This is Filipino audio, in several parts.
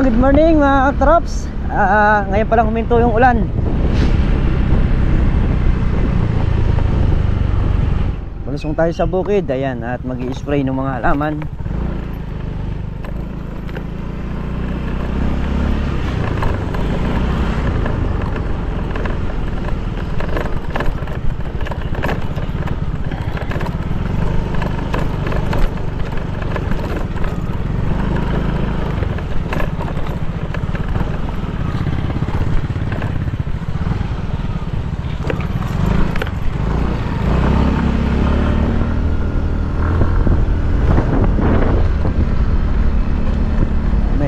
good morning mga trops. Ngayon palang huminto yung ulan. Palusong tayo sa bukid, ayan, at mag-i-spray ng mga halaman.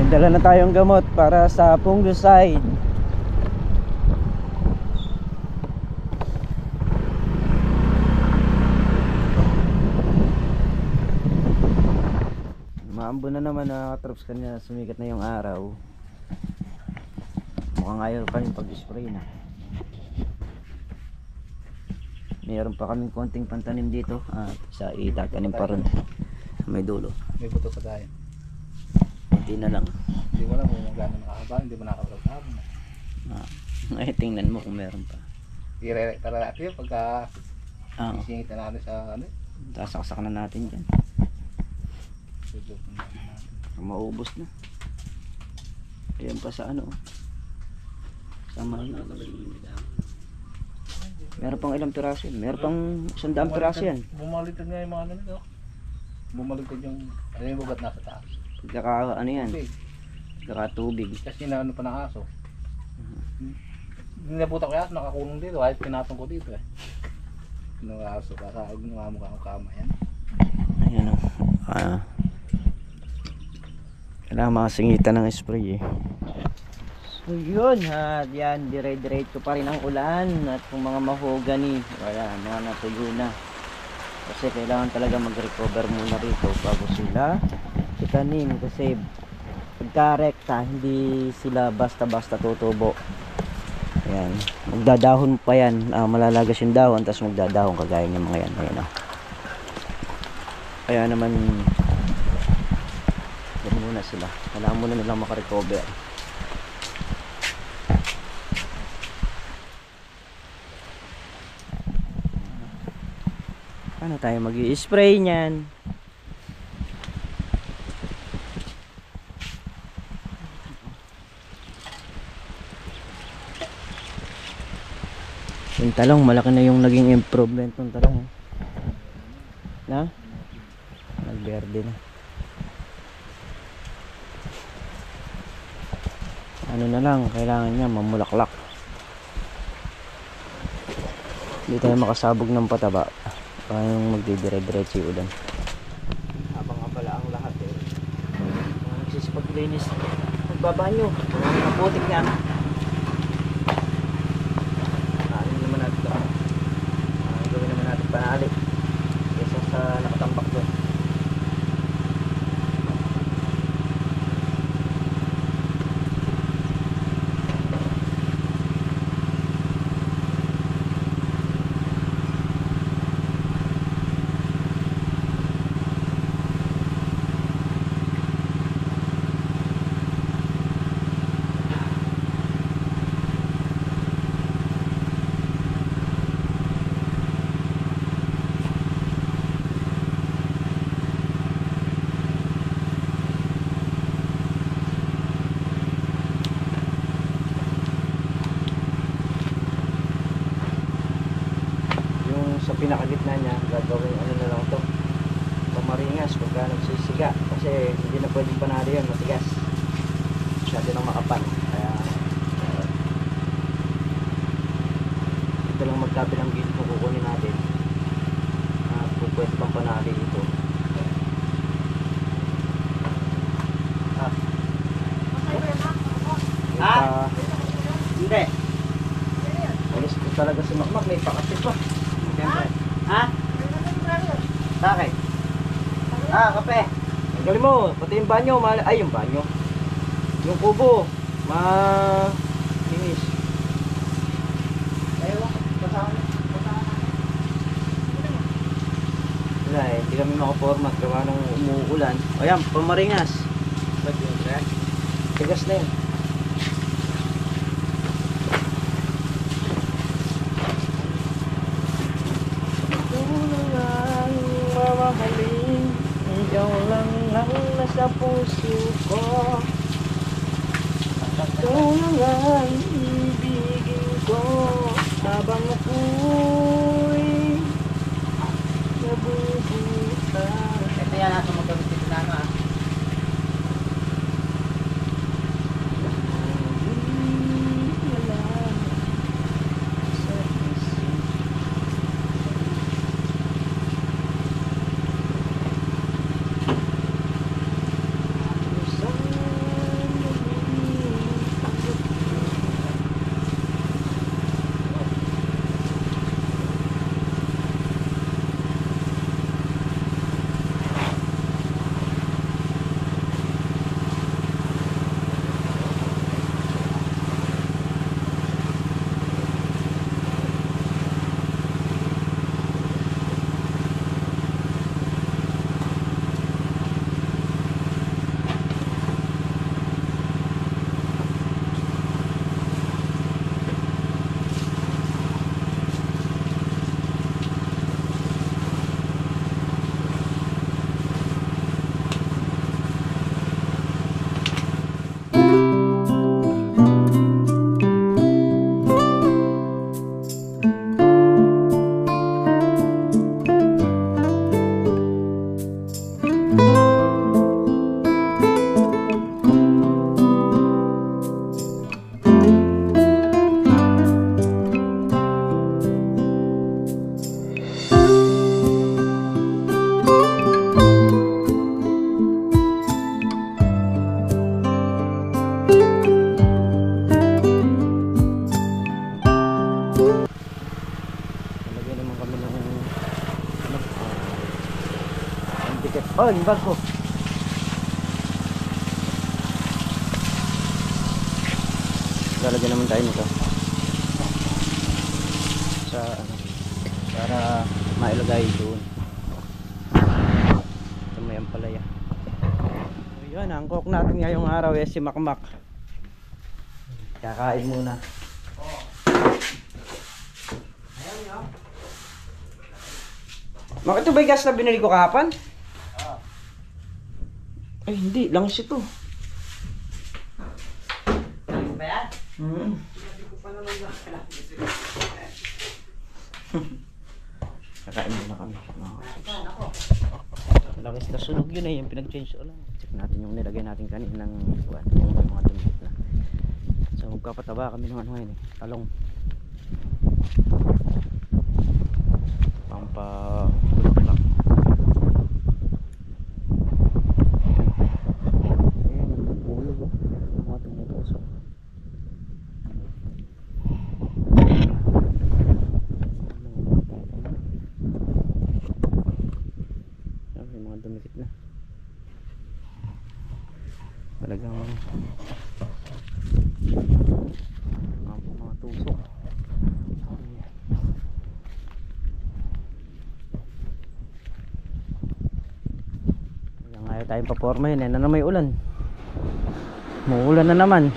Dala na tayong gamot para sa fungicide. Maambon na naman na troops kanya, sumikat na yung araw. Mukhang ayaw kami pag-spray na. Mayroon pa kaming konting pantanim dito at isa itatanim pa rin may dulo. May buto sa gaya. Hindi na lang. Hindi mo lang kung gano'n nakahaba, hindi mo nakakawag hapon. Ay, tingnan mo kung meron pa. I-re-rect talaga natin yun pagka isingit na natin sa ano. Sasaksak na natin dyan. Maubos na. Ayan pa sa ano. Sa mahal. Meron pang ilang piraso yan. Meron pang 100 piraso yan. Bumaliktad nga yung mga ano nito. Bumaliktad yung ano yung bugat nasa taas. Pagkaka ano yan? Pagkaka-tubig. Kasi ano pa ng aso. Nilabutan ko yung aso, nakakulong dito. Kahit pinatong ko dito eh. Ng aso, baka ginawa mo kama yan. Ayan o. Kailangan makasingitan ng spray eh. So yun, yan, dire-diretso pa rin ang ulan. At kung mga mahogani, wala, mga natuyo na. Kasi kailangan talaga mag-recover muna rito bago sila itanim, kasi pagka-rekta hindi sila basta-basta tutubo. Ayan, magdadahon pa yan, malalagas yung dahon tapos magdadahon kagaya ng mga yan. Ayan, kaya naman yan muna sila, kailangan muna nilang makarecover. Paano tayo mag-i-spray nyan? Yung talong, malaki na yung naging improvement ng talong. Na? Nagberde na. Ano na lang, kailangan niya mamulaklak. Hindi tayo makasabog ng pataba. Parang magdidire-diretso yung ulan. Habang abala ang lahat eh. Nagsisipaglinis. Magbabanyo. Mga putik niya. Gawin naman natin panali kaysa sa nakatambak doon. Sa pinakagitna niya, gagawin ano na lang to, pamaringas pagka nagsisiga, kasi hindi na pwedeng panalo yan, matigas masyado nang makapal. Kaya ito lang magkabilang gilid kung kukunin natin at kung pwede pang panalo ito. Hindi alis ko talaga si Makmak, may pakasip pa. Ha? Sakay? Kape. Ang galing mo, pati yung banyo, ay yung banyo. Yung kubo, linis. Wala eh, hindi kami makapormat gawa ng umuulan. Ayan, pamaringas. Tigas na yun. Mamahalin, ikaw lang ang nasa puso ko. Ikaw lang ang ibigin ko habang ako'y nabubuhay. Ito yan nasa magkabit dito na ano ah. Oh, yung bag ko. Lalagyan naman tayo nito sa ano, para mailagay doon sa may ampalaya. So yun, ang cook natin ngayong araw ay si Makmak. Kakain muna. Mak, ito ba yung gas na binili ko kahapon? Ay, hindi. Langis ito. Langis ba yan? Kakain muna kami. Langis na sunog yun eh. Yung pinag-change ko lang. Check natin yung nilagay natin kaninang buwan. Yung mga dumikit na. So, magkapataba kami ng ano ngayon eh. Talong. Pampa-bulak. Dumikit na talagang mga tusok. Kaya nga tayong paporma yun eh, na may ulan, muulan na naman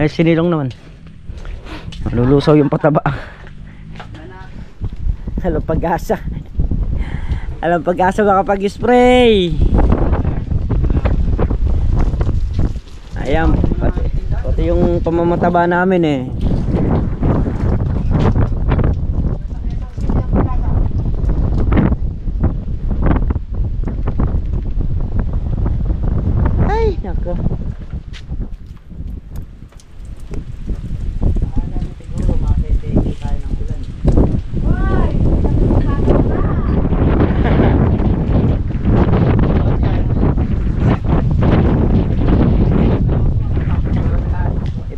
ay sinilong naman, malulusaw yung pataba. Alam pag-asa. Alam pag-asa makapag-spray. Ayan, pati yung pamamataba namin eh. Ay, nako. Siguro makatitigi tayo ng ulan.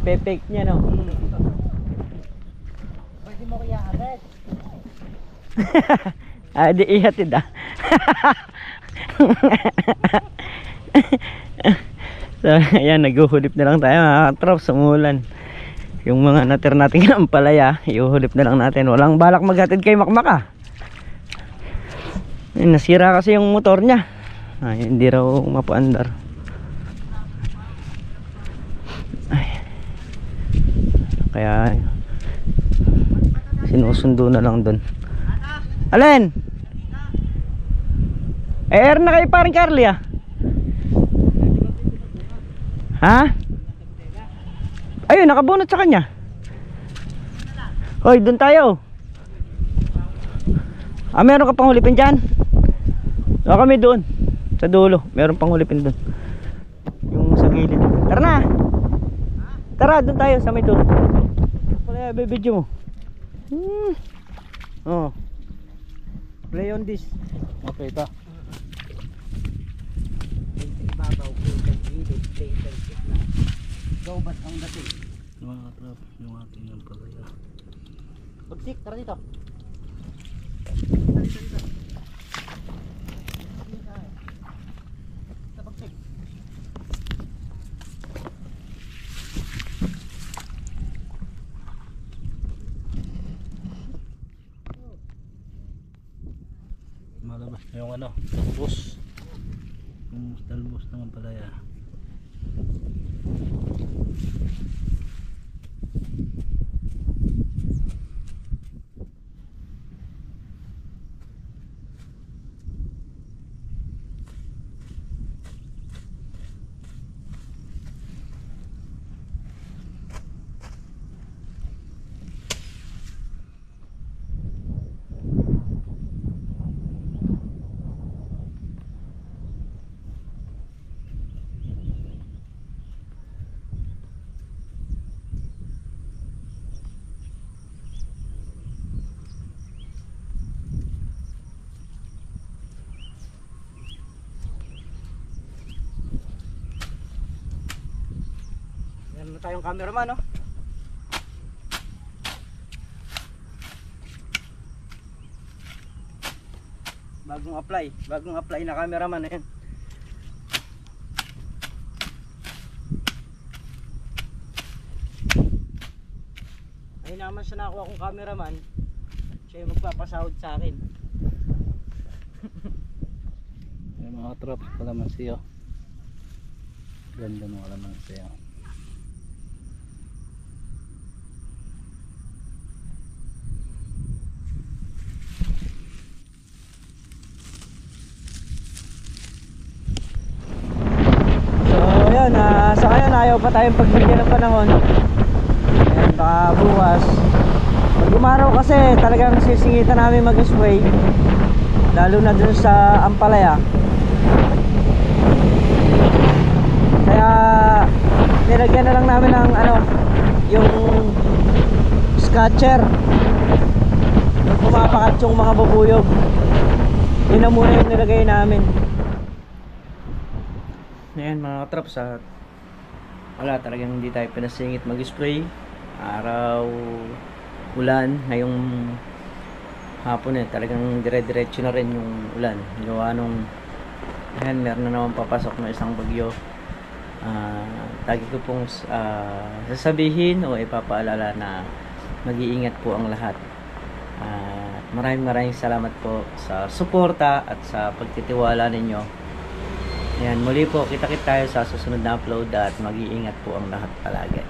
Ipe-fake niya no. Pwede mo kaya hatid? Ah, di ihatid ah. So, ayan, naghuhulip na lang tayo mga katrops, umulan. Yung mga natir natin ng palaya, iuhulip na lang natin. Walang balak maghatid kay Makmak ah. Nasira kasi yung motor niya. Ay, hindi raw mapaandar. Ay. Kaya sinusundo na lang dun. Alin? Air na kayo paring Carly ah. Ha? Ayun, nakabunot sa kanya. Hoy, dun tayo. Ah, meron ka pang hulipin dyan? O kami doon sa dulo, meron pang hulipin doon. Yung sa gilid. Tara na. Tara, doon tayo sa may dulo. Pala, video mo. Oh. Play on this. Okay, ito. Ibabaw, play sa gilid, play sa gitna. Gawbat ang dating. Yung mga trap, yung ating yung palaya. Bagsik, tara dito. Malabas na yung ano, talbos. Yung talbos naman palaya. Meron na tayong cameraman, no? Bagong apply na cameraman na yan. Ay naman siya nakuha kong cameraman, siya yung magpapasahod sa akin. Yung mga trap, kalamansi oh. Ganda ng kalamansi oh. Ayun, sa ngayon ayaw pa tayong pagbigyan ng panahon. Ayan, baka bukas. Pag umaraw kasi talagang sisingitan namin mag-spray, lalo na dun sa ampalaya. Kaya nilagyan na lang namin ng ano, yung scotcher, yung pumapakat yung mga bubuyog. Yun na muna yung nilagay namin. Ayan mga katraps, wala talagang hindi tayo pinasingit mag-spray. Araw, ulan, ngayong hapon talagang dire-diretso na rin yung ulan. Gawa nung ayan, meron na naman papasok na isang bagyo. Lagi ko pong sasabihin o ipapaalala na mag-iingat po ang lahat. Maraming salamat po sa suporta at sa pagtitiwala ninyo. Ayan, muli po, kita-kit tayo sa susunod na upload at mag-iingat po ang lahat palagi.